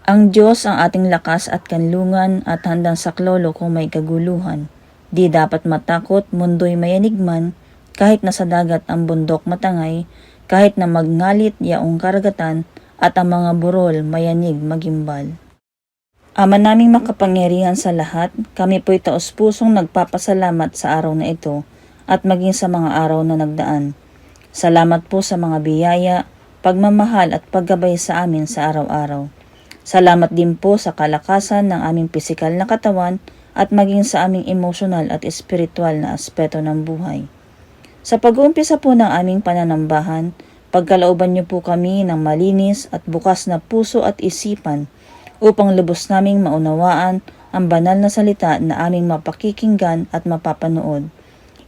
Ang Diyos ang ating lakas at kanlungan at handang saklolo kung may kaguluhan. Di dapat matakot, mundo'y mayanigman, kahit nasa dagat ang bundok matangay, kahit na magngalit yaong karagatan, at ang mga burol mayanig magimbal. Ama naming makapangyarihan sa lahat, kami po'y taos-pusong nagpapasalamat sa araw na ito at maging sa mga araw na nagdaan. Salamat po sa mga biyaya, pagmamahal at paggabay sa amin sa araw-araw. Salamat din po sa kalakasan ng aming pisikal na katawan at maging sa aming emosyonal at espiritual na aspeto ng buhay. Sa pag-uumpisa po ng aming pananambahan, pagkalooban niyo po kami ng malinis at bukas na puso at isipan upang lubos naming maunawaan ang banal na salita na aming mapakikinggan at mapapanood.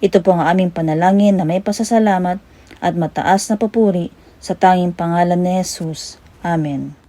Ito po ang aming panalangin na may pasasalamat at mataas na papuri sa tanging pangalan ni Jesus. Amen.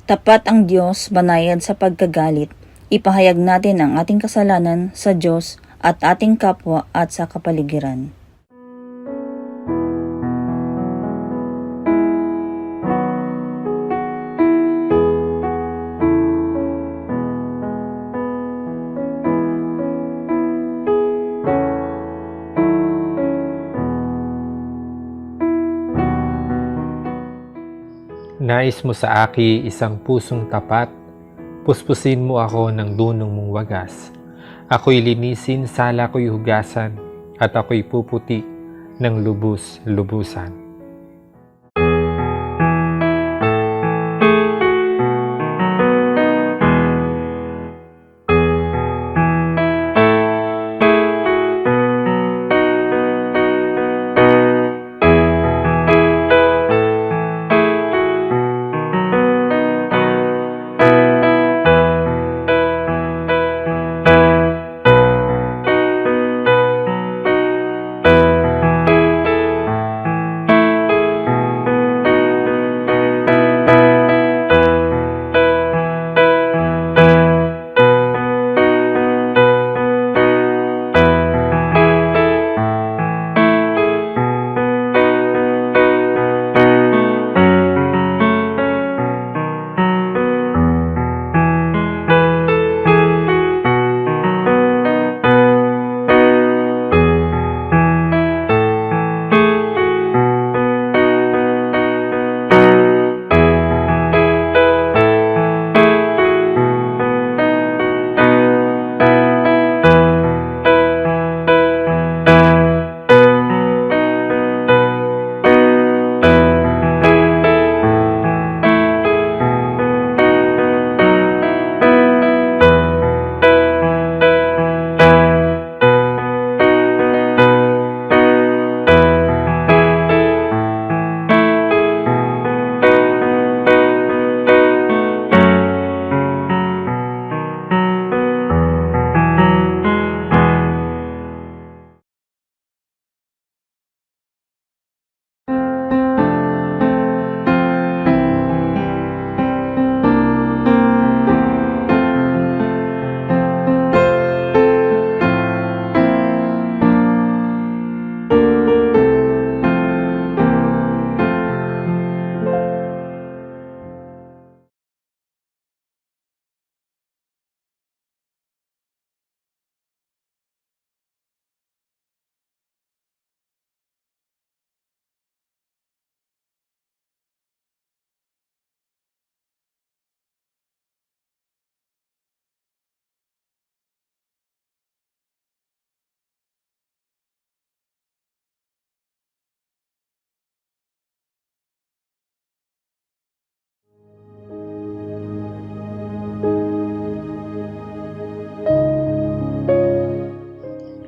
Tapat ang Diyos, banayad sa pagkagalit. Ipahayag natin ang ating kasalanan sa Diyos at ating kapwa at sa kapaligiran. Nais mo sa aki isang pusong tapat, puspusin mo ako ng dunong mong wagas. Ako'y linisin, sala ko'y hugasan, at ako'y puputi ng lubus-lubusan.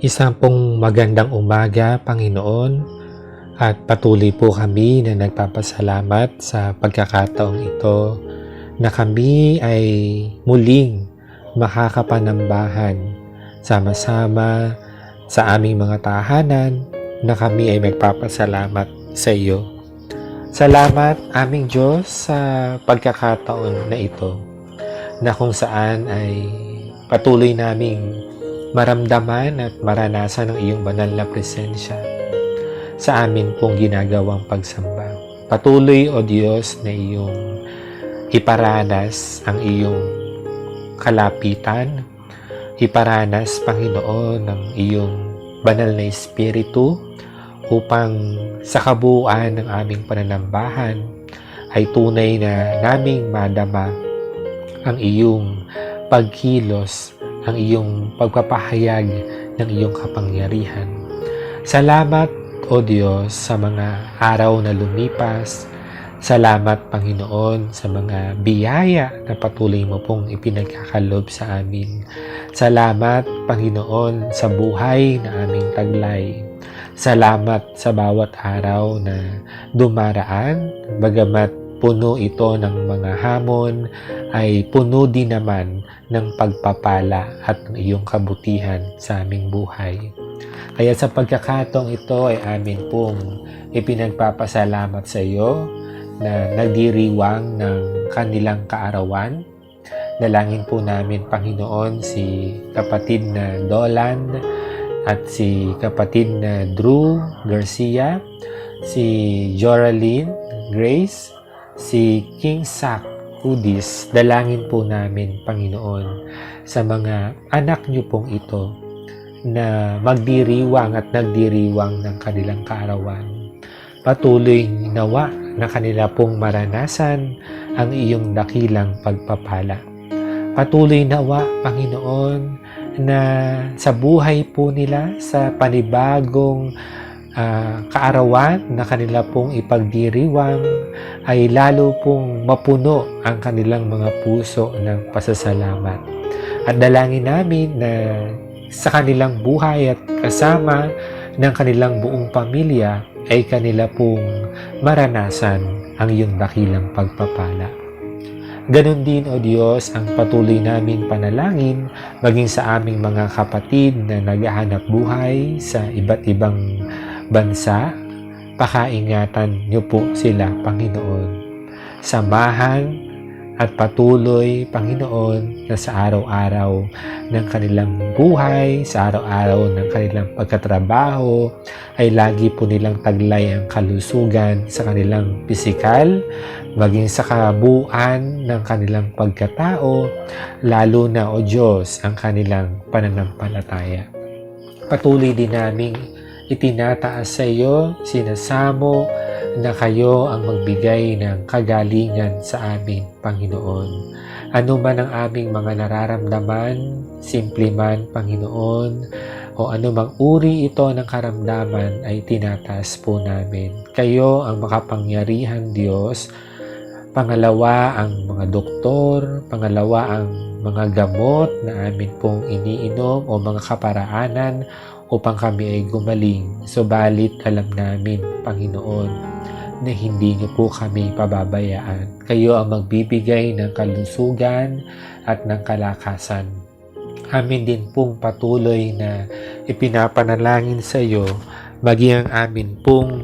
Isang pong magandang umaga, Panginoon, at patuloy po kami na nagpapasalamat sa pagkakataong ito na kami ay muling makakapanambahan sama-sama sa aming mga tahanan na kami ay magpapasalamat sa iyo. Salamat aming Diyos sa pagkakataon na ito na kung saan ay patuloy naming maramdaman at maranasan ang iyong banal na presensya sa amin pong ginagawang pagsamba. Patuloy, O Diyos, na iyong iparanas ang iyong kalapitan, iparanas, Panginoon, ang iyong banal na Espiritu upang sa kabuuan ng aming pananambahan ay tunay na naming madama ang iyong pagkilos, ang iyong pagpapahayag ng iyong kapangyarihan. Salamat, O Diyos, sa mga araw na lumipas. Salamat, Panginoon, sa mga biyaya na patuloy mo pong ipinagkakalob sa amin. Salamat, Panginoon, sa buhay na aming taglay. Salamat sa bawat araw na dumaraan, bagamat puno ito ng mga hamon, ay puno din naman ng pagpapala at ng iyong kabutihan sa aming buhay. Kaya sa pagkakataong ito ay amin pong ipinagpapasalamat sa iyo na nagdiriwang ng kanilang kaarawan. Dalangin po namin, Panginoon, si kapatid na Dolan at si kapatid na Drew Garcia, si Joraline Grace, si King Sak Udis. Dalangin po namin, Panginoon, sa mga anak niyo pong ito na magdiriwang at nagdiriwang ng kanilang kaarawan. Patuloy nawa na kanila pong maranasan ang iyong dakilang pagpapala. Patuloy nawa, Panginoon, na sa buhay po nila, sa panibagong kaarawan na kanila pong ipagdiriwang, ay lalo pong mapuno ang kanilang mga puso ng pasasalamat. At dalangin namin na sa kanilang buhay at kasama ng kanilang buong pamilya ay kanila pong maranasan ang iyong dakilang pagpapala. Ganon din, O Diyos, ang patuloy namin panalangin maging sa aming mga kapatid na naghahanap buhay sa iba't ibang bansa. Pakaingatan niyo po sila, Panginoon. Samahan at patuloy, Panginoon, na sa araw-araw ng kanilang buhay, sa araw-araw ng kanilang pagkatrabaho, ay lagi po nilang taglay ang kalusugan sa kanilang pisikal, maging sa kabuuan ng kanilang pagkatao, lalo na, O Diyos, ang kanilang pananampalataya. Patuloy din naming itinataas sa iyo, sinasamo na kayo ang magbigay ng kagalingan sa amin, Panginoon. Ano man ang aming mga nararamdaman, simple man, Panginoon, o anumang uri ito ng karamdaman ay tinataas po namin. Kayo ang makapangyarihan, Diyos. Pangalawa ang mga doktor, pangalawa ang mga gamot na amin pong iniinom o mga kaparaanan upang kami ay gumaling. Subalit alam namin, Panginoon, na hindi niyo po kami pababayaan. Kayo ang magbibigay ng kalusugan at ng kalakasan. Amin din pong patuloy na ipinapanalangin sa iyo maging ang amin pong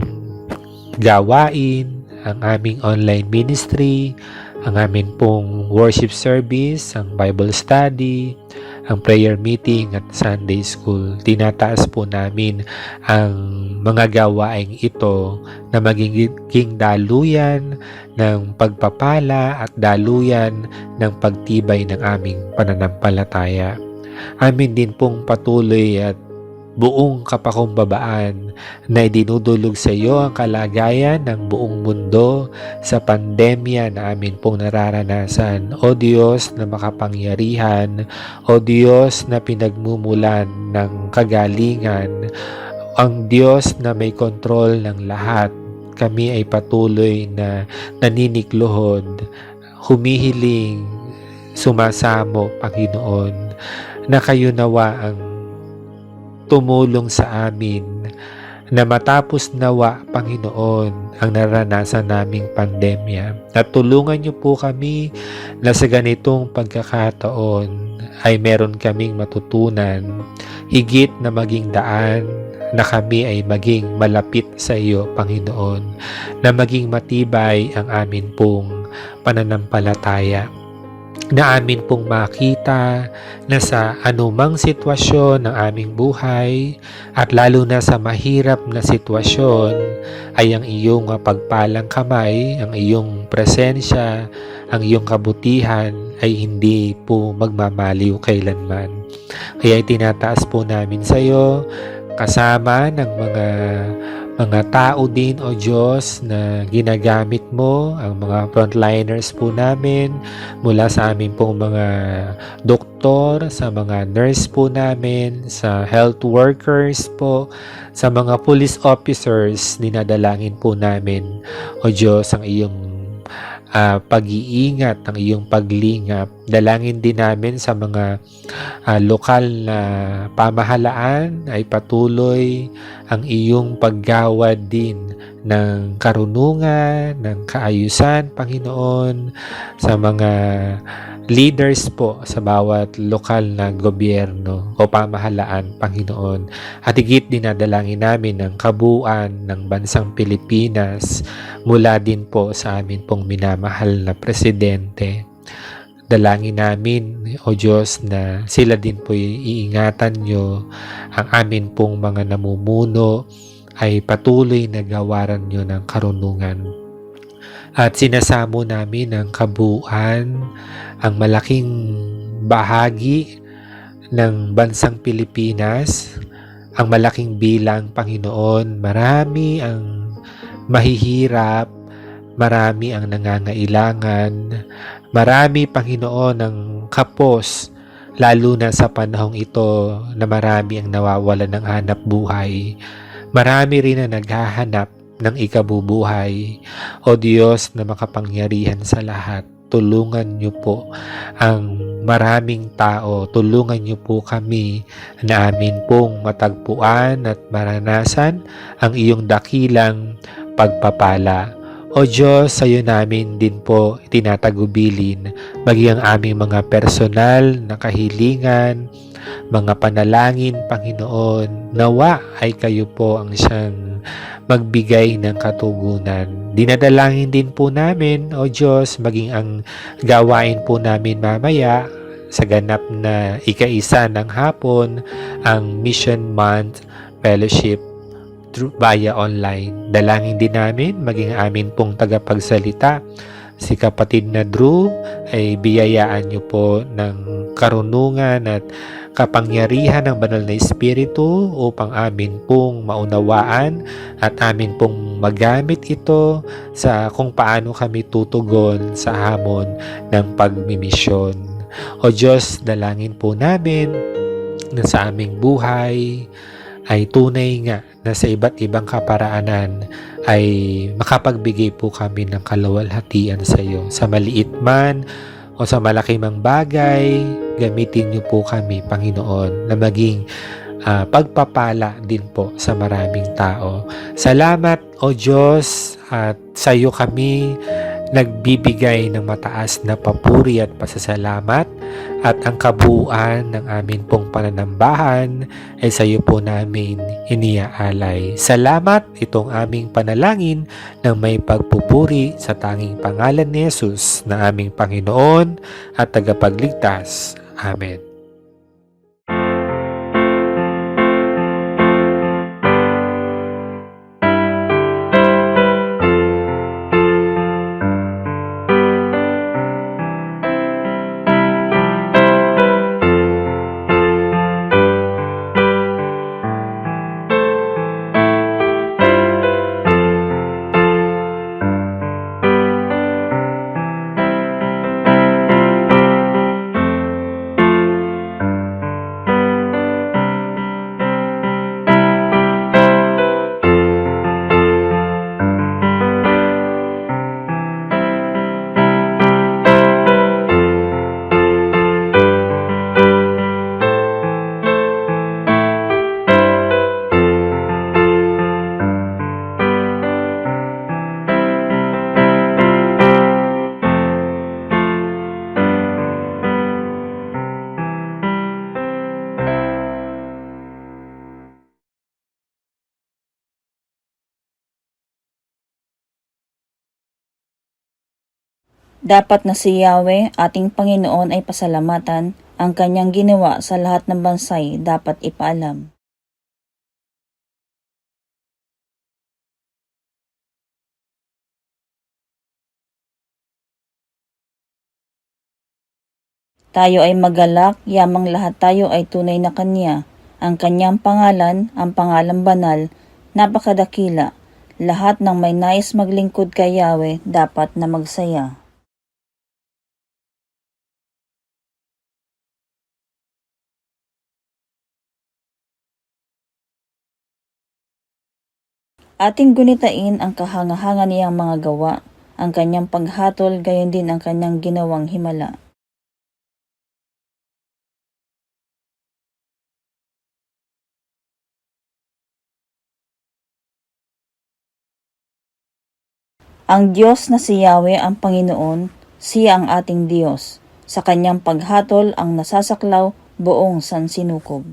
gawain, ang aming online ministry, ang amin pong worship service, ang Bible study, ang prayer meeting at Sunday school. Tinataas po namin ang mga gawaing ito na magiging daluyan ng pagpapala at daluyan ng pagtibay ng aming pananampalataya. Amin din pong patuloy at buong kapakumbabaan na idinudulog sa iyo ang kalagayan ng buong mundo sa pandemya na amin pong nararanasan. O Diyos na makapangyarihan, O Diyos na pinagmumulan ng kagalingan, ang Diyos na may kontrol ng lahat, kami ay patuloy na naninikluhod, humihiling, sumasamo, Panginoon, na kayo nawa ang tumulong sa amin na matapos nawa, Panginoon, ang naranasan naming pandemya. At tulungan niyo po kami na sa ganitong pagkakataon ay meron kaming matutunan, higit na maging daan na kami ay maging malapit sa iyo, Panginoon, na maging matibay ang amin pong pananampalataya, na amin pong makita na sa anumang sitwasyon ng aming buhay at lalo na sa mahirap na sitwasyon ay ang iyong pagpalang kamay, ang iyong presensya, ang iyong kabutihan ay hindi po magmamaliw kailanman. Kaya itinataas po namin sa iyo kasama ng mga tao din, O Diyos, na ginagamit mo, ang mga frontliners po namin, mula sa amin pong mga doktor, sa mga nurse po namin, sa health workers po, sa mga police officers, dinadalangin po namin, O Diyos, ang iyong pag-iingat, ang iyong paglingap. Dalangin din namin sa mga lokal na pamahalaan ay patuloy ang iyong paggawad din ng karunungan, ng kaayusan, Panginoon, sa mga leaders po sa bawat lokal na gobyerno o pamahalaan, Panginoon. At higit dinadalangin namin ang kabuuan ng bansang Pilipinas mula din po sa amin pong minamahal na presidente. Dalangin namin, O Diyos, na sila din po iingatan nyo, ang amin pong mga namumuno ay patuloy na gawaran nyo ng karunungan. At sinasamo namin ang kabuuan, ang malaking bahagi ng bansang Pilipinas, ang malaking bilang, Panginoon. Marami ang mahihirap, marami ang nangangailangan, marami, Panginoon, ang kapos, lalo na sa panahong ito na marami ang nawawalan ng hanap buhay. Marami rin ang naghahanap ng ikabubuhay. O Diyos na makapangyarihan sa lahat, tulungan niyo po ang maraming tao, tulungan niyo po kami na amin pong matagpuan at maranasan ang iyong dakilang pagpapala. O Diyos, sa iyo namin din po itinatagubilin maging ang aming mga personal na kahilingan, mga panalangin, Panginoon. Nawa ay kayo po ang siyang magbigay ng katugunan. Dinadalangin din po namin, O Diyos, maging ang gawain po namin mamaya sa ganap na ika-1 ng hapon, ang Mission Month Fellowship via online. Dalangin din namin maging amin pong tagapagsalita, si kapatid na Drew, ay biyayaan niyo po ng karunungan at kapangyarihan ng banal na Espiritu upang amin pong maunawaan at amin pong magamit ito sa kung paano kami tutugon sa hamon ng pagmimisyon. O Diyos, dalangin po namin na sa aming buhay ay tunay nga na sa iba't ibang kaparaanan ay makapagbigay po kami ng kaluwalhatian sa iyo. Sa maliit man o sa malaki mang bagay, gamitin niyo po kami, Panginoon, na maging pagpapala din po sa maraming tao. Salamat, O Diyos, at sa iyo kami nagbibigay ng mataas na papuri at pasasalamat, at ang kabuuan ng amin pong pananambahan ay sa iyo po namin iniaalay. Salamat, itong aming panalangin ng may pagpupuri sa tanging pangalan ni Jesus na aming Panginoon at tagapagligtas. Amen. Dapat na si Yahweh, ating Panginoon ay pasalamatan, ang kanyang ginawa sa lahat ng bansay dapat ipaalam. Tayo ay magalak, yamang lahat tayo ay tunay na Kanya. Ang Kanyang pangalan, ang pangalang banal, napakadakila. Lahat ng may nais maglingkod kay Yahweh dapat na magsaya. Ating gunitain ang kahanga-hanga niyang mga gawa, ang Kanyang paghatol gayon din ang Kanyang ginawang himala. Ang Diyos na si Yahweh ang Panginoon, siya ang ating Diyos. Sa kanyang paghatol ang nasasaklaw buong sansinukob.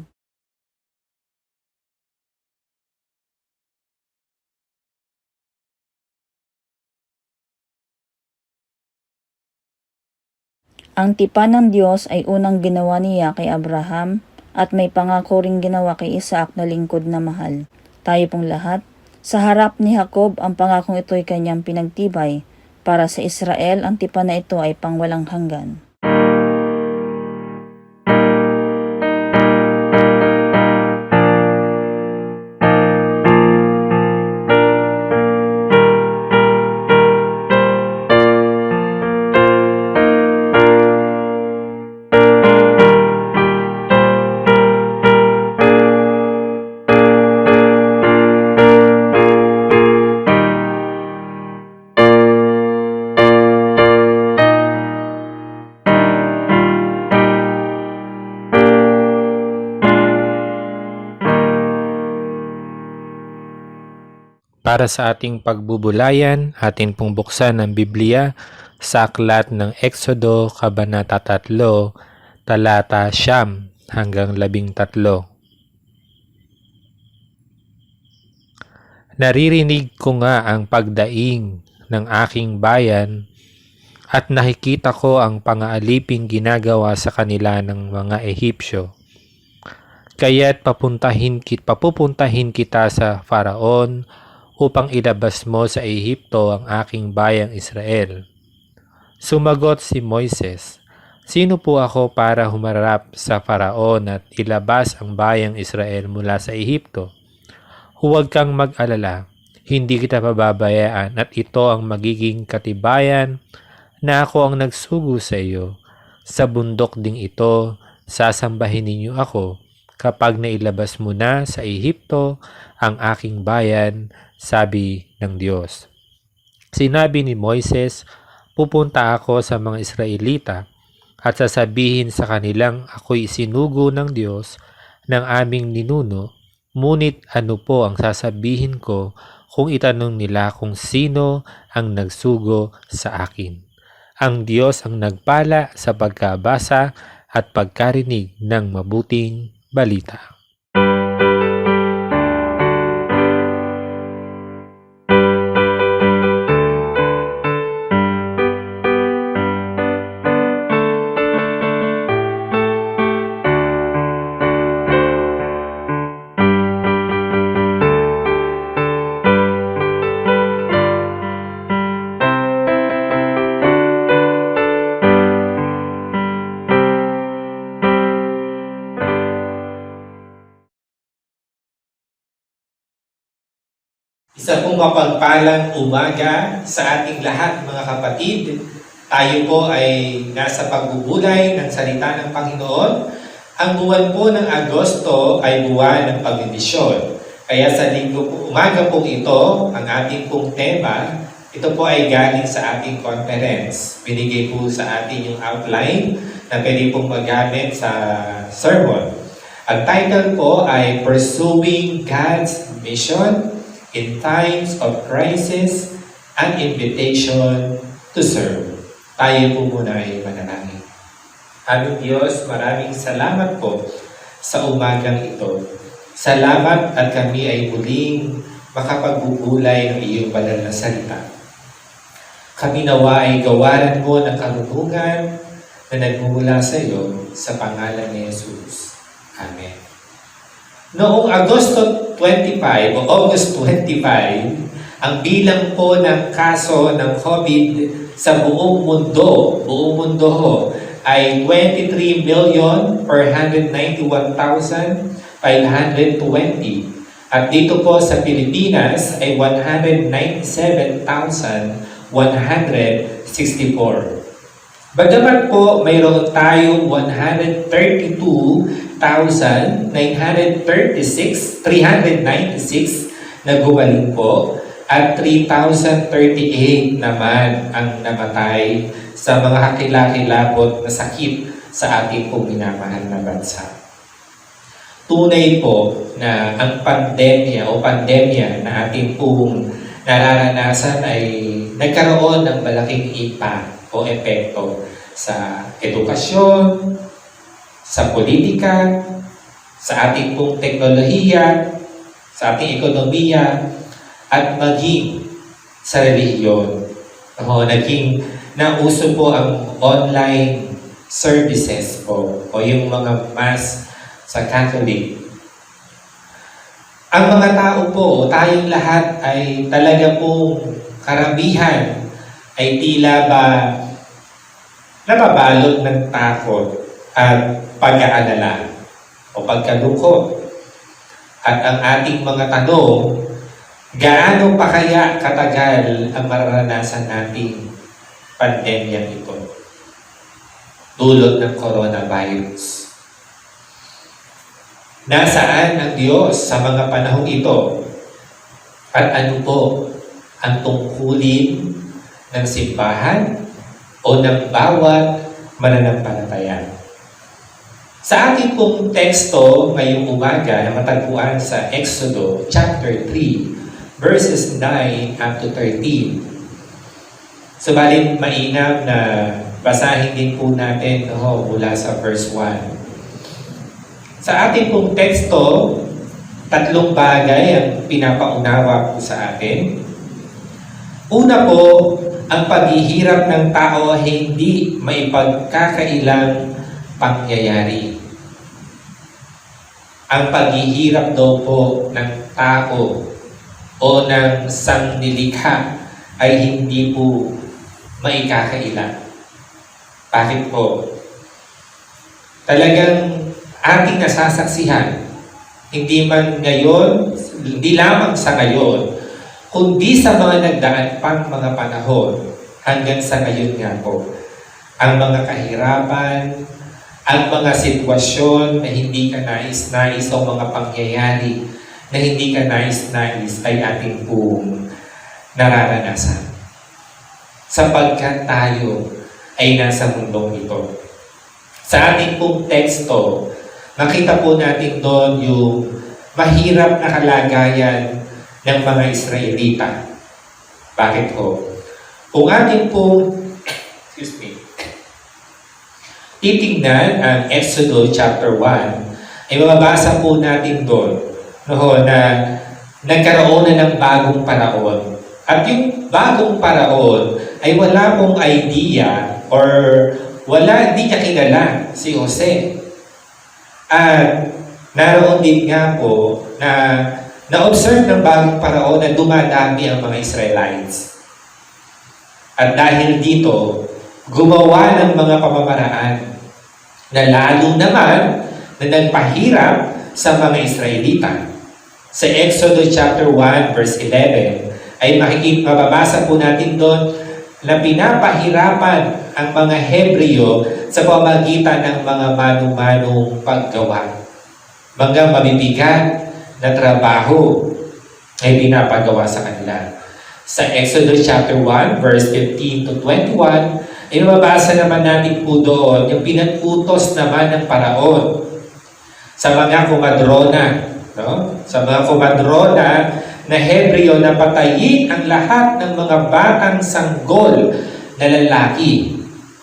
Ang tipan ng Diyos ay unang ginawa niya kay Abraham at may pangako ring ginawa kay Isaac na lingkod na mahal. Tayo pong lahat, sa harap ni Jacob ang pangakong ito ay kanyang pinagtibay. Para sa Israel, ang tipan na ito ay pangwalang hanggan. Para sa ating pagbubulayan, atin pong buksan ang Biblia sa aklat ng Exodo, Kabanata 3, talata 9 hanggang 13. Naririnig ko nga ang pagdaing ng aking bayan at nakikita ko ang pangaaliping ginagawa sa kanila ng mga Ehipsyo. Kaya't papupuntahin kita sa Faraon upang ilabas mo sa Ehipto ang aking bayang Israel. Sumagot si Moises, "Sino po ako para humarap sa Faraon at ilabas ang bayang Israel mula sa Ehipto? Huwag kang mag-alala, hindi kita pababayaan at ito ang magiging katibayan na ako ang nagsugo sa iyo. Sa bundok ding ito, sasambahin ninyo ako kapag nailabas mo na sa Ehipto ang aking bayan," sabi ng Diyos. Sinabi ni Moises, "Pupunta ako sa mga Israelita at sasabihin sa kanilang ako'y sinugo ng Diyos ng aming ninuno, ngunit ano po ang sasabihin ko kung itanong nila kung sino ang nagsugo sa akin? Ang Diyos ang nagpala sa pagkabasa at pagkarinig ng mabuting balita." Isa pong mapagpalang umaga sa ating lahat, mga kapatid. Tayo po ay nasa pagbubulay ng salita ng Panginoon. Ang buwan po ng Agosto ay buwan ng pagbibisyon. Kaya sa linggo po, umaga po ito, ang ating pong tema, ito po ay galing sa ating conference. Binigay po sa atin yung outline na pwede pong magamit sa sermon. Ang title po ay Pursuing God's Mission in Times of Crisis, an Invitation to Serve. Tayo po muna ay manalangin. Aming Diyos, maraming salamat po sa umagang ito. Salamat at kami ay muling makapagbubulay ng iyong banal na salita. Kami nawa ay gawaran mo ng karunungan na nagmumula sa iyo sa pangalan ni Jesus. Amen. Noong Agosto 25 o August 25, ang bilang po ng kaso ng COVID sa buong mundo ay 23,491,520. At dito po sa Pilipinas ay 197,164. Bagamat po mayroon tayong 396 na gumaling po at 3,038 naman ang namatay sa mga kakilakilabot na sakit sa ating pong minamahal na bansa. Tunay po na ang pandemya na ating pong nararanasan ay nagkaroon ng malaking impact o epekto sa edukasyon, sa politika, sa ating pong teknolohiya, sa ating ekonomiya, at maging sa relihiyon. Naging nauso po ang online services po o yung mga mass sa Catholic. Ang mga tao po, tayong lahat ay talaga pong karamihan ay tila ba nababalot ng takot at pag-aalala o pagkalungkot. At ang ating mga tanong, gaano pa kaya katagal ang mararanasan nating pandemya ito? Dulot ng coronavirus. Nasaan ang Diyos sa mga panahong ito? At ano po ang tungkulin ng simbahan o ng bawat mananampalataya? Sa ating pong teksto ngayong umaga na matagpuan sa Exodo chapter 3, verses 9 up to 13. Subalit mainam na basahin din po natin mula sa verse 1. Sa ating pong teksto, tatlong bagay ang pinapaunawa po sa atin. Una po, ang paghihirap ng tao ay hindi maipagkakailang pangyayari. Ang paghihirap daw po ng tao o ng sangnilikha ay hindi po maikakailan. Bakit po? Talagang ating nasasaksihan, hindi lamang sa ngayon, kundi sa mga nagdaan pang mga panahon hanggang sa ngayon nga po. Ang mga kahirapan, ang mga sitwasyon na hindi ka nais-nais o mga pangyayari na hindi ka nais-nais ay ating pong nararanasan. Sapagkat tayo ay nasa mundong ito. Sa ating pong teksto, makita po natin doon yung mahirap na kalagayan ng mga Israelita. Bakit po? Kung ating pong titingnan ang Exodo chapter 1, ay mababasa po natin doon na nagkaroon na ng bagong paraon. At yung bagong paraon ay wala pong idea or hindi niya kilala si Jose. At naroon din nga po na na-observe ng bagong paraon na dumadami ang mga Israelites. At dahil dito, gumawa ng mga pamamaraan na lalo naman na nagpahirap sa mga Israelita. Sa Exodo chapter 1 verse 11 ay mababasa po natin doon na pinapahirapan ang mga Hebreo sa pamamagitan ng mga manu-manong paggawa. Mga mabibigat na trabaho ay pinapagawa sa kanila. Sa Exodus chapter 1, verse 15 to 21, ay mababasa naman natin po doon yung pinag-utos naman ng Paraon sa mga kumadrona. Sa mga kumadrona na Hebreo na patayin ang lahat ng mga batang sanggol na lalaki.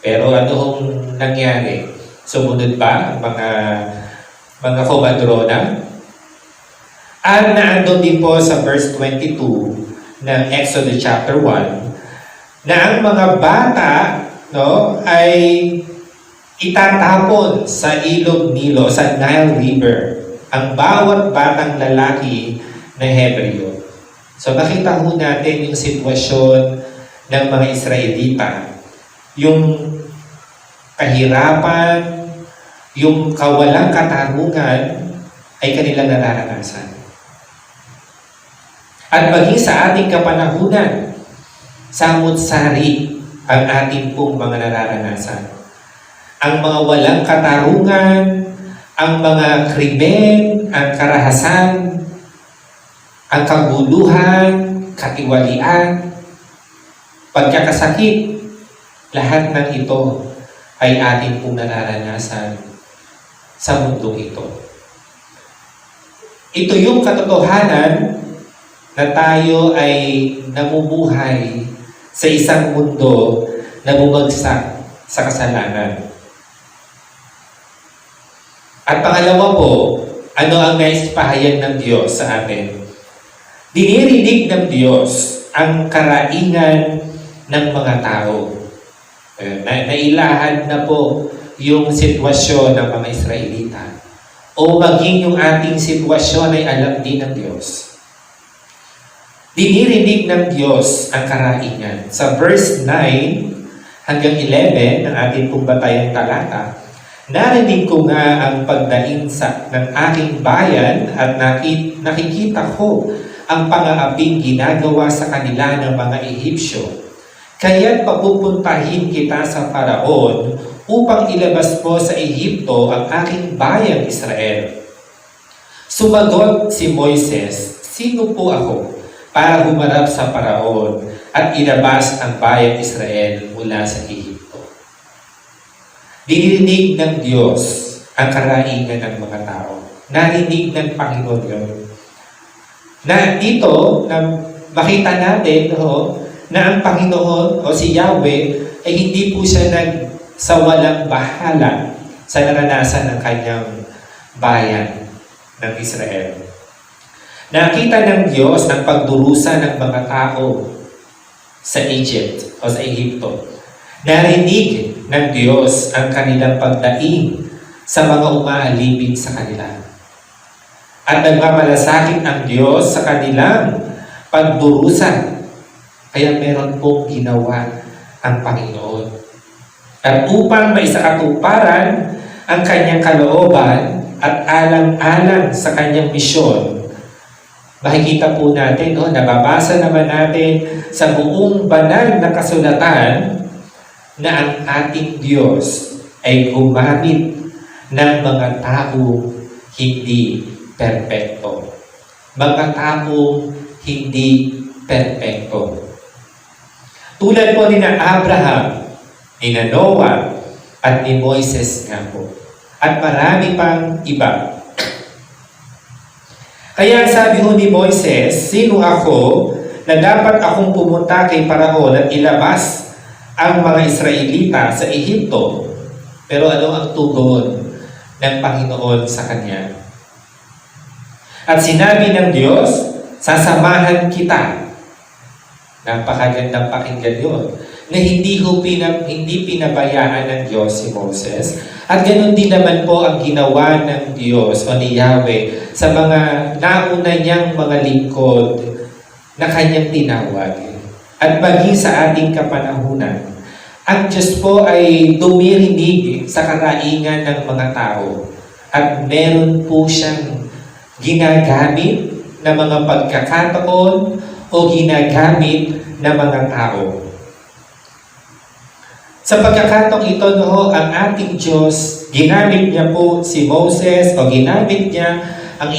Pero ano nangyari? Sumunod ba ang mga kumadrona? At naandun din po sa verse 22 ng Exodus chapter 1 na ang mga bata, no, ay itatapon sa ilog Nilo, sa Nile River, ang bawat batang lalaki na Hebreo. So nakita ho natin yung sitwasyon ng mga Israelita, yung kahirapan, yung kawalang katarungan ay kanilang nararanasan. At maging sa ating kapanahunan, samut-sari ang ating pong mga nararanasan. Ang mga walang katarungan, ang mga krimen, ang karahasan, ang kaguluhan, katiwalian, pagkakasakit, lahat ng ito ay ating pong nararanasan sa mundo ito. Ito yung katotohanan na tayo ay namumuhay sa isang mundo na bumagsak sa kasalanan. At pangalawa po, ano ang naisipahayag ng Diyos sa atin? Dinirinig ng Diyos ang karaingan ng mga tao. Nailahad na po yung sitwasyon ng mga Israelita. O maging yung ating sitwasyon ay alam din ng Diyos. Dinirinig ng Diyos ang karaingan. Sa verse 9 hanggang 11 ng ating pong batayang talata, narinig ko nga ang pagdaing ng aking bayan at nakikita ko ang pangaaping ginagawa sa kanila ng mga Ehipsyo. Kaya't papupuntahin kita sa Faraon upang ilabas mo sa Ehipto ang aking bayang Israel. Sumagot si Moises, "Sino po ako para humarap sa Faraon at ilabas ang bayang Israel mula sa Ehipto?" Dininig ng Diyos ang karaingan ng mga tao. Narinig ng Panginoon yun. Na dito, na makita natin na ang Panginoon o si Yahweh ay hindi po siya sa walang bahala sa naranasan ng kanyang bayan ng Israel. Nakita ng Diyos ang pagdurusa ng mga tao sa Egypt o sa Ehipto. Narinig ng Diyos ang kanilang pagdaing sa mga umaalipin sa kanila. At nagmamalasakit ang Diyos sa kanilang pagdurusa. Kaya meron pong ginawa ang Panginoon. At upang maisakatuparan ang kanyang kalooban at alang-alang sa kanyang misyon, makikita po natin, nababasa naman natin sa buong banal na kasulatan na ang ating Diyos ay gumamit ng mga tao hindi perpekto. Mga tao hindi perpekto. Tulad po ni na Abraham, ni na Noah, at ni Moises nga po. At marami pang iba. Kaya sabi ho ni Moises, "Sino ako na dapat akong pumunta kay Paraon at ilabas ang mga Israelita sa Ehipto?" Pero ano ang tugon ng Panginoon sa kanya? At sinabi ng Diyos, "Sasamahan kita." Napakagandang pakinggan yun. Na hindi pinabayaan ng Diyos si Moses. At ganoon din naman po ang ginawa ng Diyos o ni Yahweh sa mga nauna niyang mga lingkod na kanyang tinawag. At maging sa ating kapanahunan, ang Diyos po ay dumirinig sa karaingan ng mga tao. At meron po siyang ginagamit na mga pagkakataon o ginagamit na mga tao. Sa pagkakataong ito, ang ating Diyos, ginamit niya po si Moses o ginamit niya ang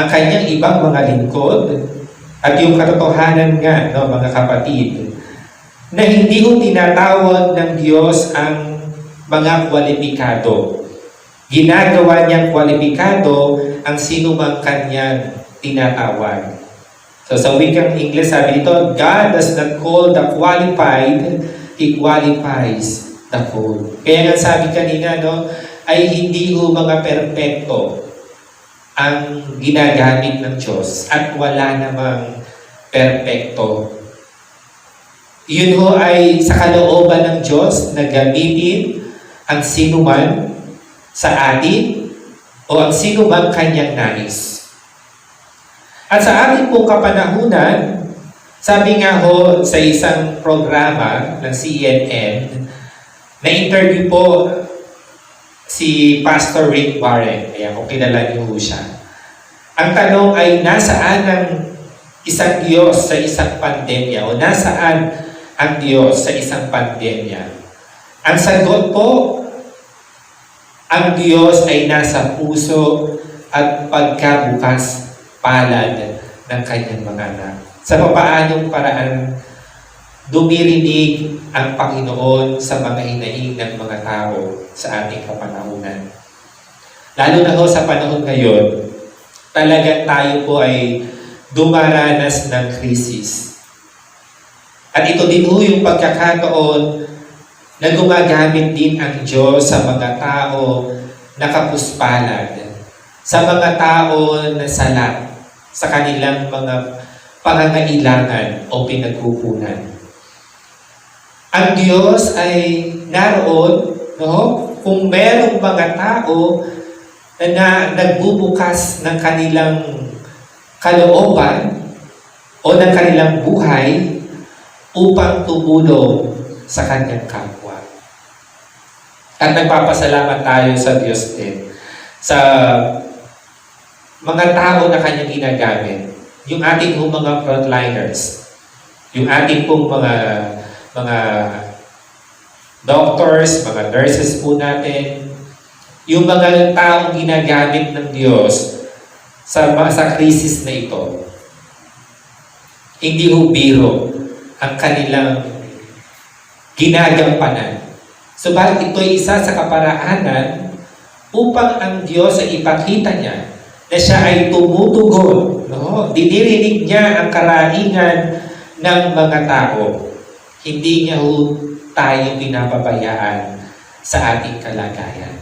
kanyang ibang mga lingkod at yung katotohanan nga, mga kapatid, na hindi ho tinatawag ng Diyos ang mga kwalipikado. Ginagawa niyang kwalipikado ang sino mang kanyang tinatawag. So sa wikang English, sabi dito, God does not call the qualified, He qualifies the called. Kaya nga sabi kanina, ay hindi ho mga perpekto ang ginagamit ng Diyos at wala namang perpekto Yun ho ay sa kalooban ng Diyos na gamitin ang sinuman sa atin o ang sinuman kanyang nais. At sa ating pong kapanahunan, sabi nga ho sa isang programa ng CNN, na-interview po si Pastor Rick Warren. Ayan, kung kilala niyo ho siya. Ang tanong ay, nasaan ang isang Diyos sa isang pandemya? O nasaan ang Diyos sa isang pandemya? Ang sagot po, ang Diyos ay nasa puso at pagkabukas palad ng kanyang mga anak. Sa papaanong paraan dumirinig ang Panginoon sa mga hinaing ng mga tao sa ating kapanahunan. Lalo na ho sa panahon ngayon, talagang tayo po ay dumaranas ng krisis. At ito din ho yung pagkakataon na gumagamit din ang Diyos sa mga tao na kapuspalad, sa mga tao na salat, sa kanilang mga pangangailangan o pinagkukunan. Ang Diyos ay naroon, no? Kung merong mga tao na nagbubukas ng kanilang kalooban o ng kanilang buhay upang tumulong sa kanyang kapwa. At nagpapasalamat tayo sa Diyos din sa mga tao na kanyang ginagamit. Yung ating pong mga frontliners, yung ating pong mga doctors, mga nurses po natin, yung mga taong ginagamit ng Diyos sa krisis na ito. Hindi ho biro ang kanilang ginagampanan. Subalit ito ay isa sa kaparaanan upang ang Diyos ay ipakita niya na siya ay tumutugon. No? Dinirinig niya ang karaingan ng mga tao. Hindi niya ho tayo pinapabayaan sa ating kalagayan.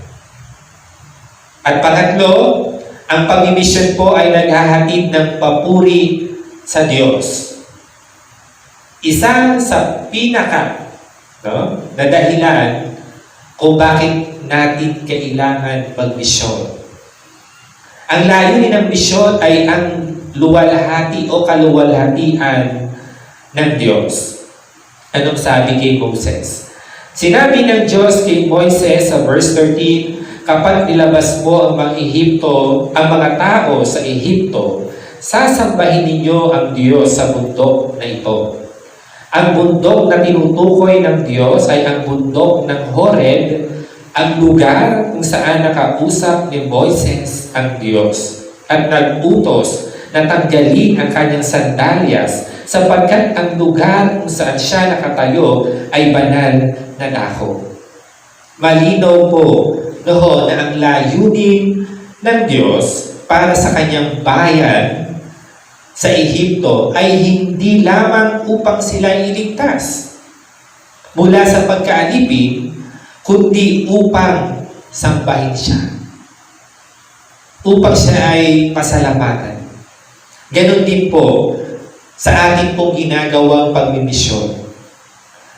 At pangatlo, ang pagmimisyon po ay naghahatid ng papuri sa Diyos. Isa sa pinaka na dahilan kung bakit natin kailangan magmisyon. Ang layunin ng misyon ay ang luwalhati o kaluwalhatian ng Diyos. Anong sabi kay Moses? Sinabi ng Diyos kay Moises sa verse 13, kapag nilabas mo ang mga tao sa Ehipto, sasambahin ninyo ang Diyos sa bundok na ito. Ang bundok na tinutukoy ng Diyos ay ang bundok ng Horeb, ang lugar kung saan nakausap ni Moises ang Diyos at nag-utos na tanggalin ang kanyang sandalyas sapagkat ang lugar kung saan siya nakatayo ay banal na dako. Malinaw po noon na ang layunin ng Diyos para sa kanyang bayan sa Ehipto ay hindi lamang upang sila iligtas mula sa pagkaalipin, kundi upang sambahin siya. Upang siya ay pasalamatan. Ganon din po sa ating pong ginagawang pagmimisyon.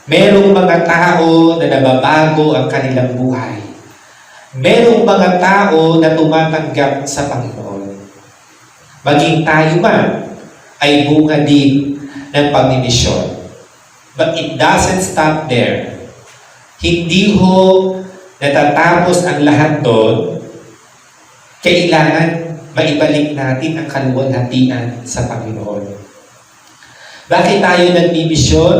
Merong mga tao na nababago ang kanilang buhay. Merong mga tao na tumatanggap sa Panginoon. Maging tayo man ay bunga din ng pagmimisyon. But it doesn't stop there. Hindi ho natatapos ang lahat doon. Kailangan maibalik natin ang kaluwalhatian sa Panginoon. Bakit tayo nagmimisyon?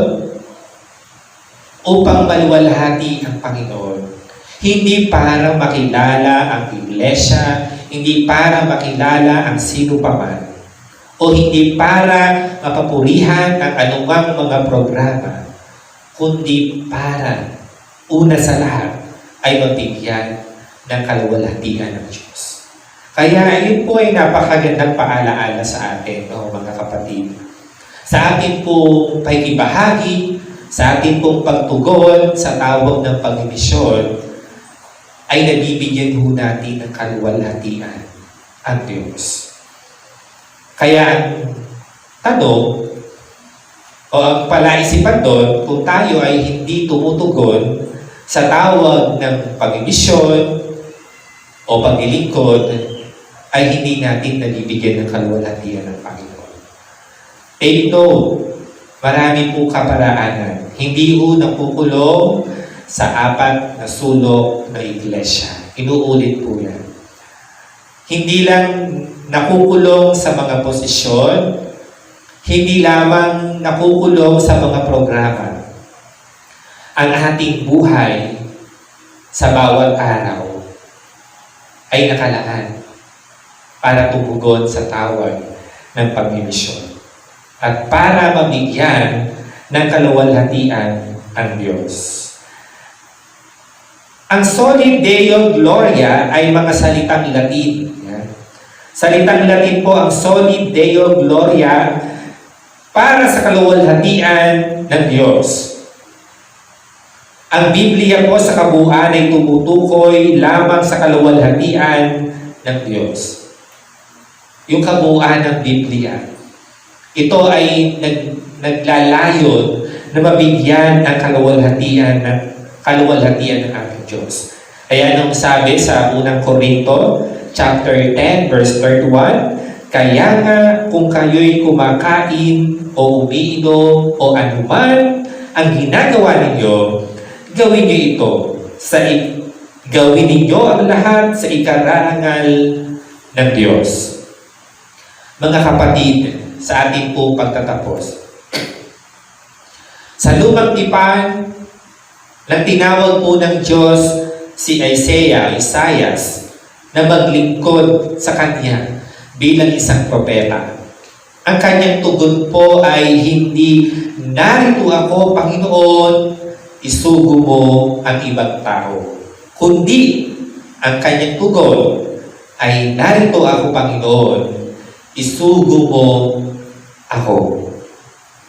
Upang maluwalhati ang Panginoon. Hindi para makilala ang iglesia, hindi para makilala ang sino paman, o hindi para mapapurihan ang anumang mga programa, kundi para, una sa lahat, ay mabigyan ng kaluwalhatian ng Diyos. Kaya yun po ay napakagandang paalaala sa atin, mga kapatid. Sa ating pong pakikibahagi, sa ating pong pagtugon sa tawag ng pagmimisyon, ay nabibigyan ho natin ng kaluwalhatian ang Diyos. Kaya ang tanong, O ang palaisipan doon, kung tayo ay hindi tumutugon sa tawag ng pag-imisyon o paglilingkod, ay hindi natin nabibigyan ng kaluwalhatian ng Panginoon. Take note, marami po kaparaanan. Hindi po nakukulong sa 4 na sulok ng iglesia. Inuulit po yan. Hindi lang nakukulong sa mga posisyon, hindi lamang nakukulong sa mga programa. Ang ating buhay sa bawat araw ay nakalaan para tumugon sa tawag ng pagmimisyon at para mabigyan ng kaluwalhatian ang Diyos. Ang Soli Deo Gloria ay mga salitang Latin. Yan. Salitang Latin po ang Soli Deo Gloria para sa kaluwalhatian ng Diyos. Ang Biblia po sa kabuuan ay tumutukoy lamang sa kaluwalhatian ng Diyos. Yung kabuuan ng Biblia. Ito ay naglalayon na mabigyan ng kaluwalhatian ng ating Diyos. Kaya nung sabi sa unang Korinto, chapter 10, verse 31, kaya nga kung kayo'y kumakain o umiinom o anuman ang ginagawa ninyo, gawin niyo ito. Gawin ninyo ang lahat sa ikararangal ng Diyos. Mga kapatid, sa ating pong pagtatapos. Sa lumang tipan, nang tinawag po ng Diyos si Isaias, na maglingkod sa Kanya bilang isang propeta. Ang kanyang tugon po ay hindi, narito ako, Panginoon, isugo mo ang ibang tao. Kundi, ang kanyang tugon ay, narito ako, Panginoon, isugo mo ako.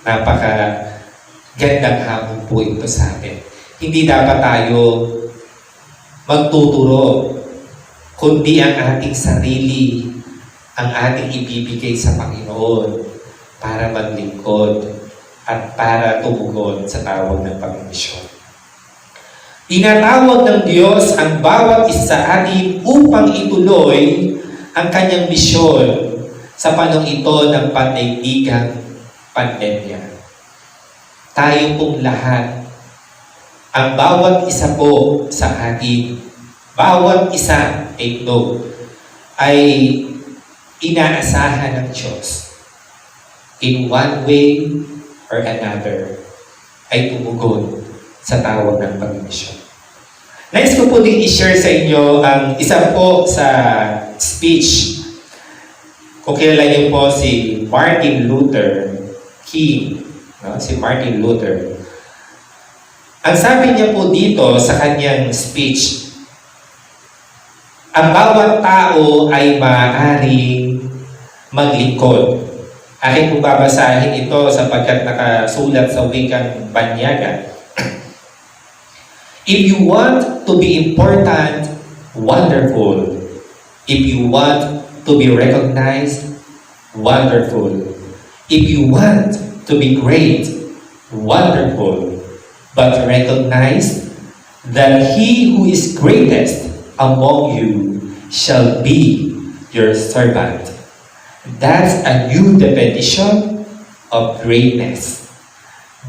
Napaka-gandang hamon po ito sa atin. Hindi dapat tayo magtuturo, kundi ang ating sarili ang ating ibibigay sa Panginoon para maglingkod at para tumugon sa tawag ng pagmisyon. Tinatawag ng Diyos ang bawat isa sa atin upang ituloy ang kanyang misyon sa panahon ito ng pandaigdigang pandemya. Tayo pong lahat, ang bawat isa po sa atin, bawat isa, take note, ay inaasahan ng Diyos in one way or another ay tumugon sa tawag ng pagmisyon. Nais ko po din i-share sa inyo ang isa po sa speech. Kung kilala niyo po si Martin Luther King, no? Si Martin Luther. Ang sabi niya po dito sa kanyang speech, ang bawat tao ay maaaring maglingkod. Akin po babasahin ito sapagkat nakasulat sa wikang Banyaga. If you want to be important, wonderful. If you want to be recognized, wonderful. If you want to be great, wonderful. But recognize that he who is greatest among you shall be your servant. That's a new definition of greatness.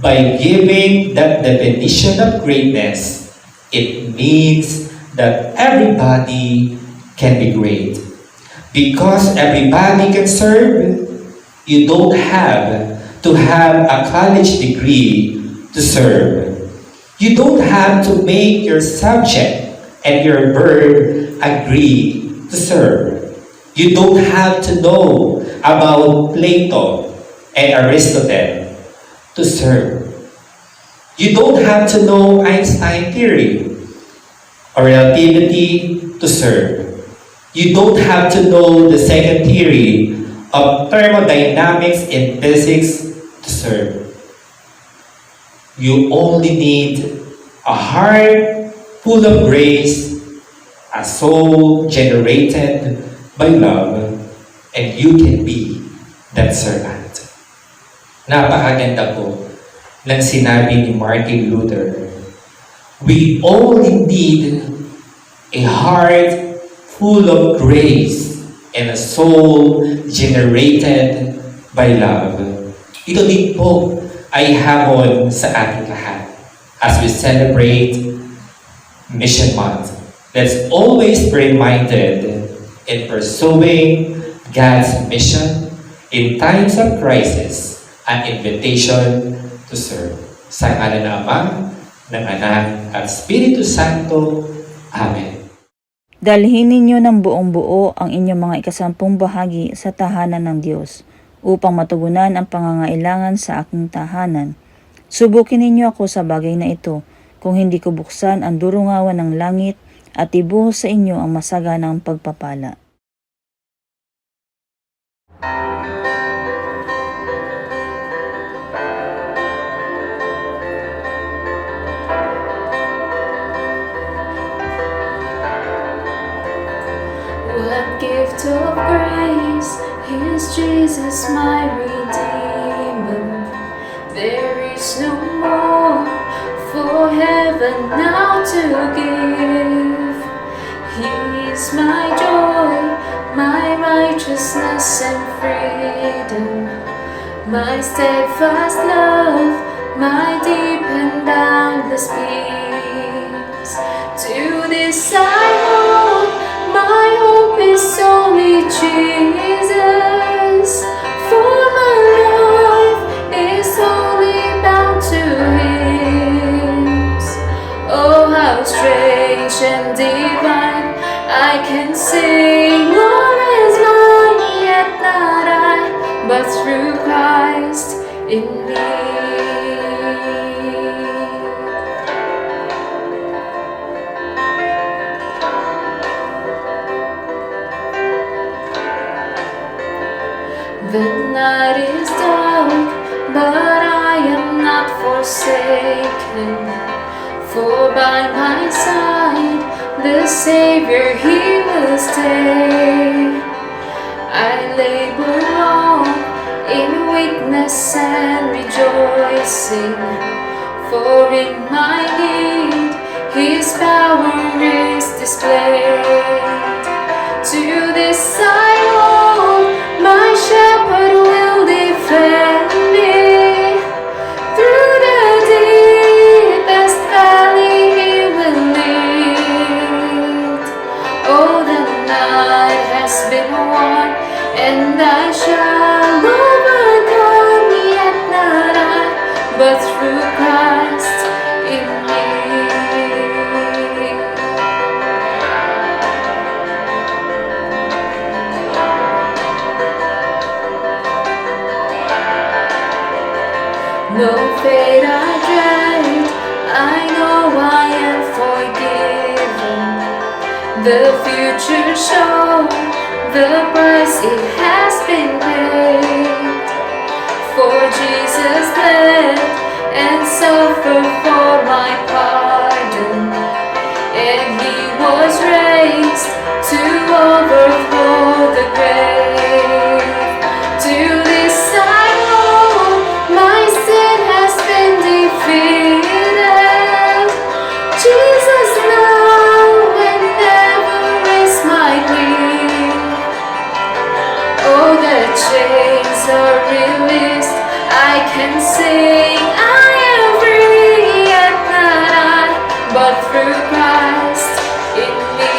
By giving that definition of greatness, it means that everybody can be great. Because everybody can serve, you don't have to have a college degree to serve. You don't have to make your subject and your verb agree to serve. You don't have to know about Plato and Aristotle to serve. You don't have to know Einstein theory or relativity to serve. You don't have to know the second theory of thermodynamics and physics to serve. You only need a heart full of grace, a soul generated by love, and you can be that servant. Napakaganda po ng sinabi ni Martin Luther. We all need a heart full of grace and a soul generated by love. Ito din po ay hamon sa ating lahat as we celebrate Mission Month. Let's always be reminded in pursuing God's mission in times of crisis, an invitation to serve. Sa ngalan ng Ama, ng Anak, at Espiritu Santo. Amen. Dalhin ninyo ng buong buo ang inyong mga ikasampung bahagi sa tahanan ng Diyos, upang matugunan ang pangangailangan sa aking tahanan. Subukin ninyo ako sa bagay na ito, kung hindi ko buksan ang durungawan ng langit at ibuhos sa inyo ang masaganang pagpapala. What gift of grace is Jesus my Redeemer? There is no more for heaven now to give. He is my joy, my righteousness and freedom, my steadfast love, my deep and boundless peace. To this I hold, my hope is only Jesus, for my life is only bound to His. Oh, how strange and divine, I can sing all is mine, yet not I, but through Christ in me. The night is dark, but I am not forsaken, for by my side the Savior He will stay. I labor long in weakness and rejoicing, for in my need His power is displayed. To this I hold, my shepherd will defend me. Through the deepest valley He will lead. Oh, the night has been won, and I shall overcome, yet not I, but through Christ in me. No fate I dread, I know I am forgiven. The future shows the price it has been paid. For Jesus bled and suffered for my pardon, and He was raised to overthrow the grave. To this I hold, my sin has been defeated. Jesus now and never is my plea. Oh, the chains are released, I can sing, I am free, yet not I, but through Christ in me.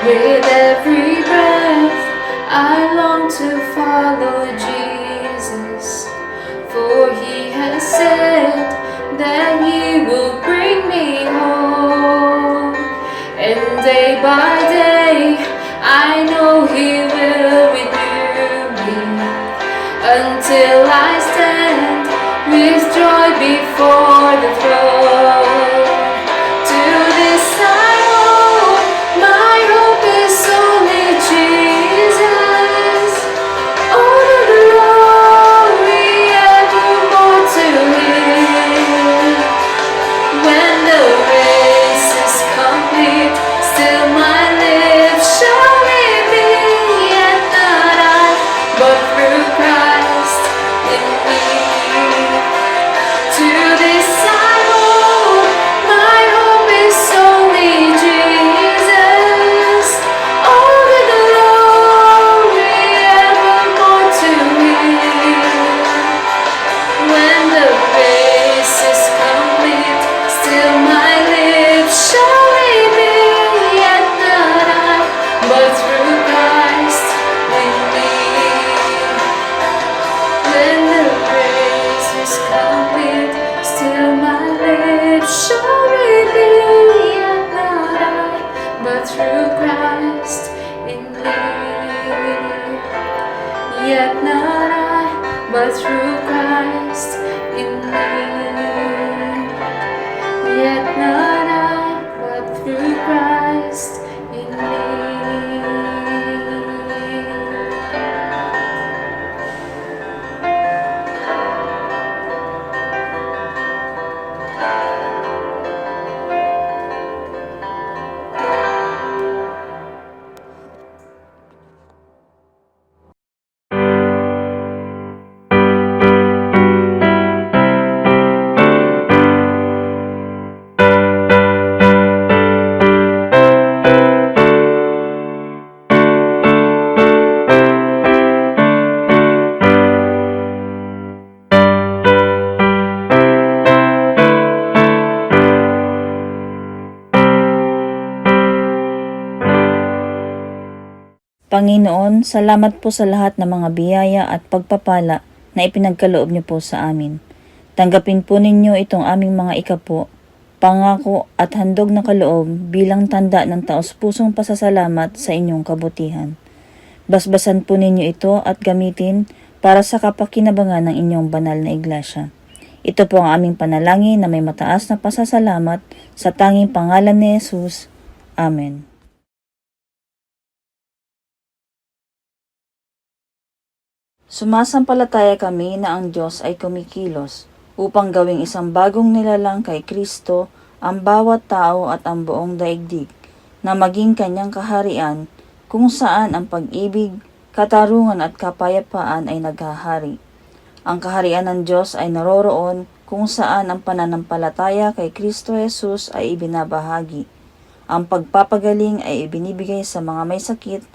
With every breath, I long to follow Jesus, for He has said that He will bring me home. And day by day, I know He will renew me, until I stand with joy before the throne. To this I hold, my hope is only Jesus. All the glory evermore to Him. When Yet not I, but through Christ in me. Yet not I, but through Christ in me. Panginoon, salamat po sa lahat ng mga biyaya at pagpapala na ipinagkaloob niyo po sa amin. Tanggapin po ninyo itong aming mga ikapo, pangako at handog na kaloob bilang tanda ng taos-pusong pasasalamat sa inyong kabutihan. Basbasan po ninyo ito at gamitin para sa kapakinabangan ng inyong banal na iglesia. Ito po ang aming panalangin na may mataas na pasasalamat sa tanging pangalan ni Jesus. Amen. Sumasampalataya kami na ang Diyos ay kumikilos upang gawing isang bagong nilalang kay Kristo ang bawat tao at ang buong daigdig, na maging kanyang kaharian kung saan ang pag-ibig, katarungan at kapayapaan ay naghahari. Ang kaharian ng Diyos ay naroroon kung saan ang pananampalataya kay Kristo Jesus ay ibinabahagi. Ang pagpapagaling ay ibinibigay sa mga may sakit,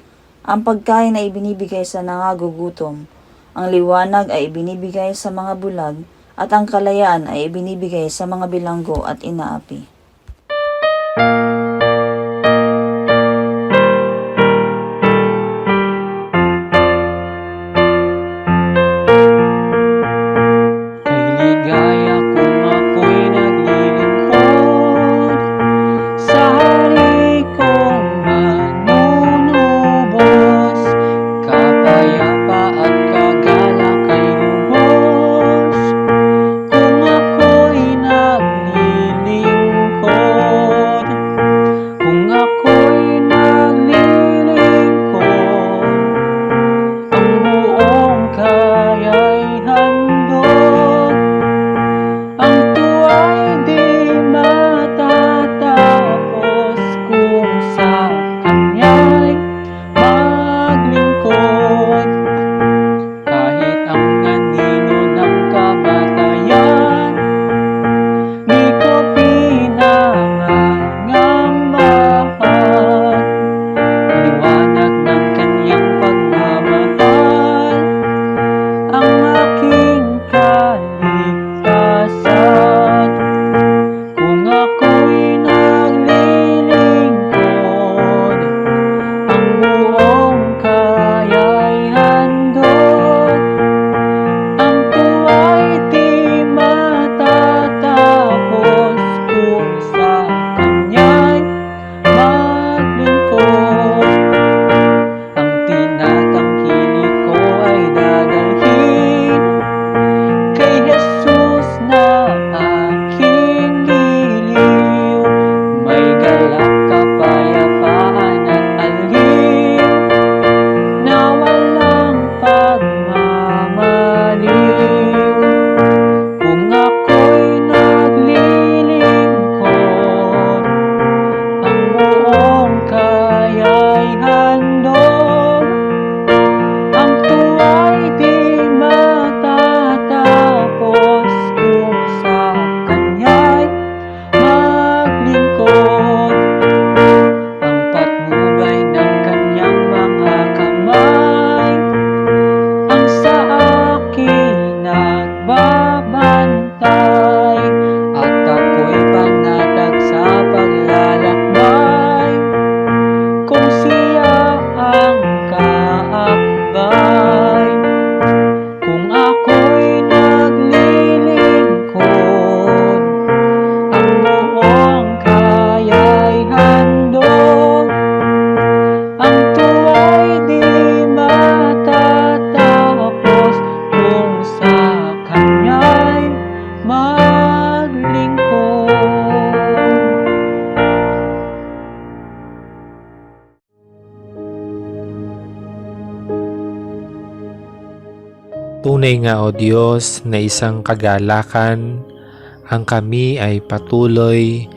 ang pagkain ay ibinibigay sa nangagugutom, ang liwanag ay ibinibigay sa mga bulag, at ang kalayaan ay ibinibigay sa mga bilanggo at inaapi. Kay ligaya kung ako'y naglilingkod sa hari kong manunubos, kapayapa at kagalak ay lubos. Kung ako'y naglilingkod Tunay nga o Diyos na isang kagalakan ang kami ay patuloy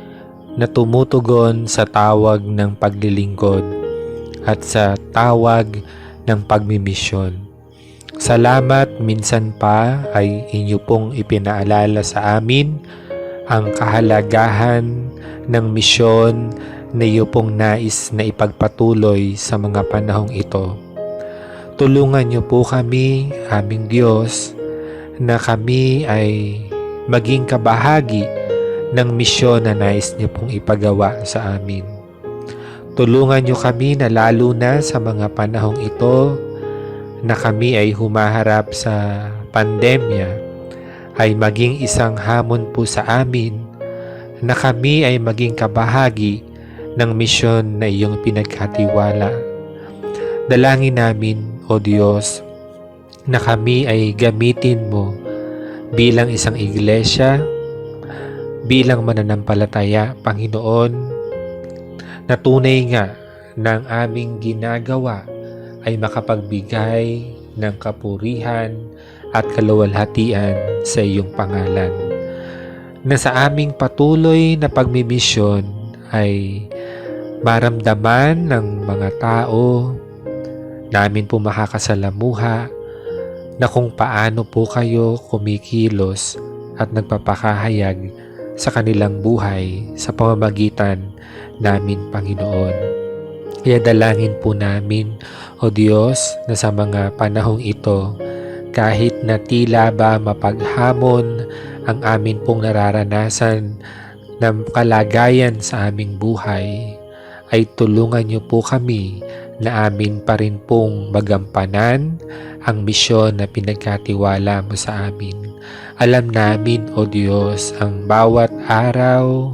na tumutugon sa tawag ng paglilingkod at sa tawag ng pagmimisyon. Salamat minsan pa ay inyo pong ipinaalala sa amin ang kahalagahan ng misyon na iyo pong nais na ipagpatuloy sa mga panahong ito. Tulungan niyo po kami, aming Diyos, na kami ay maging kabahagi ng misyon na nais niyo pong ipagawa sa amin. Tulungan niyo kami na lalo na sa mga panahong ito na kami ay humaharap sa pandemya ay maging isang hamon po sa amin na kami ay maging kabahagi ng misyon na iyong pinagkatiwala. Dalangin namin, O Diyos, na kami ay gamitin mo bilang isang iglesia, bilang mananampalataya, Panginoon, na tunay nga ng aming ginagawa ay makapagbigay ng kapurihan at kaluwalhatian sa iyong pangalan. Na sa aming patuloy na pagmimisyon ay maramdaman ng mga tao namin po makakasalamuha na kung paano po kayo kumikilos at nagpapakahayag sa kanilang buhay sa pamamagitan namin, Panginoon. Kaya dalangin po namin, O Diyos, na sa mga panahong ito, kahit na tila ba mapaghamon ang amin pong nararanasan ng kalagayan sa aming buhay, ay tulungan niyo po kami na amin pa rin pong magampanan ang misyon na pinagkatiwala mo sa amin. Alam namin, O Diyos, ang bawat araw,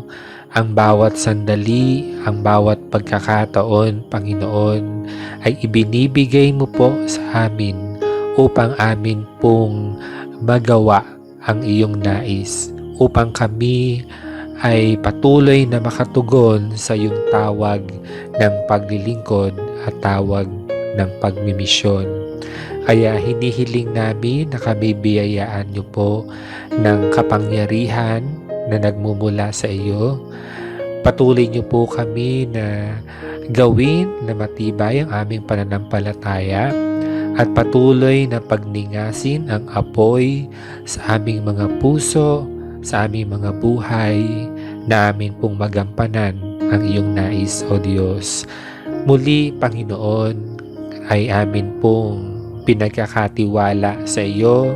ang bawat sandali, ang bawat pagkakataon, Panginoon, ay ibinibigay mo po sa amin upang amin pong magawa ang iyong nais, upang kami ay patuloy na makatugon sa iyong tawag ng paglilingkod at tawag ng pagmimisyon. Kaya hinihiling namin na kami biyayaan niyo po ng kapangyarihan na nagmumula sa iyo. Patuloy niyo po kami na gawin na matibay ang aming pananampalataya at patuloy na pagningasin ang apoy sa aming mga puso, sa aming mga buhay, na amin pong magampanan ang iyong nais, O Diyos. Muli, Panginoon, ay amin pong pinagkakatiwala sa iyo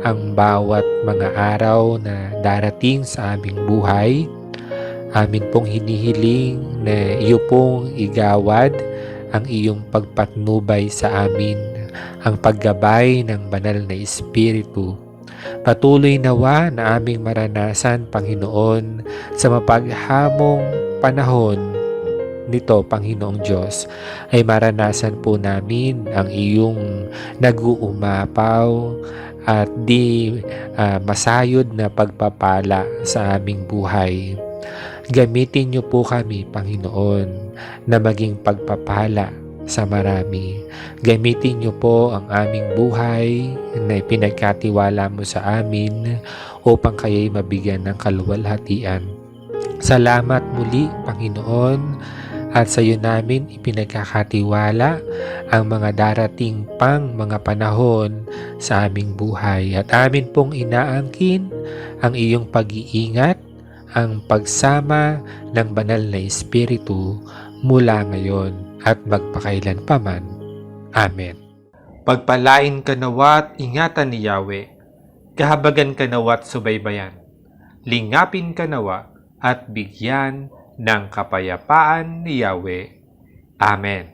ang bawat mga araw na darating sa aming buhay. Amin pong hinihiling na iyo pong igawad ang iyong pagpatnubay sa amin, ang paggabay ng banal na Espiritu. Patuloy nawa na aming maranasan, Panginoon, sa mapaghamong panahon nito, Panginoong Diyos, ay maranasan po namin ang iyong nag-uumapaw at di masayod na pagpapala sa aming buhay. Gamitin niyo po kami, Panginoon, na maging pagpapala sa marami. Gamitin niyo po ang aming buhay na ipinagkatiwala mo sa amin upang kayo'y mabigyan ng kaluwalhatian. Salamat muli, Panginoon, at sa iyo namin ipinagkakatiwala ang mga darating pang mga panahon sa aming buhay. At amin pong inaangkin ang iyong pag-iingat, ang pagsama ng banal na Espiritu mula ngayon at magpakailan paman. Amen. Pagpalain ka nawa't ingatan ni Yahweh, kahabagan ka nawa't subaybayan, lingapin ka nawa at bigyan ng kapayapaan ni Yahweh. Amen.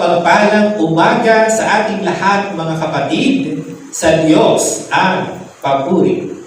mapagpalang umaga sa ating lahat mga kapatid. Sa Diyos ang papuri.